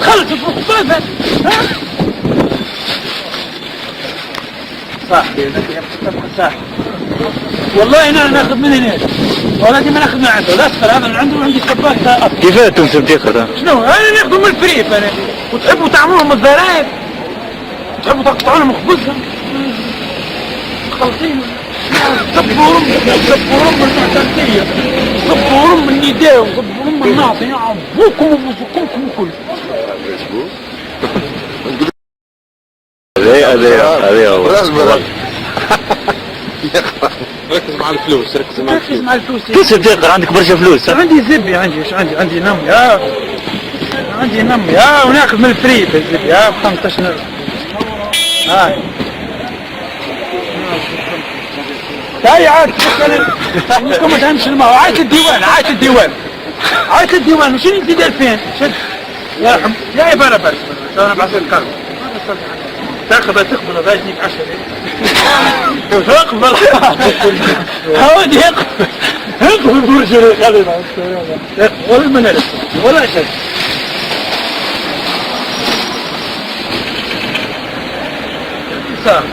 خلص الخبازة. ها صاحبي صاحبي والله انا ناخذ من هنا ولا دي ما ناخذ من عنده الاصفر هذا اللي عنده عندي سباك اصفر. كيفاه انتم بتاخذ؟ شنو انا ناخذ من الفريف انا وتحبوا تعملوهم الضرائب تحبوا تقطعوا لهم خبزهم خالصين صبوا رم المعتركية صبوا رم النداء وصبوا رم الناطي عبوكم وبوكمكم وكل هذه هو ركز مع الفلوس ركز مع الفلوس. كيف بتقدر عندك برشا فلوس؟ عندي زبي عندي نمي عندي نمي وناخذ من الفريق الزبي ب 15 هاي هاي عاد انكم ما تهمش الماء عايت الديوان وشنو انت داير فين؟ شد يا رحم يا بربر انا بعث الكرم تقبل هذا يجيك 10 اقبل هاودي اقبل برجل خلينا ولا منال ولا شيء صح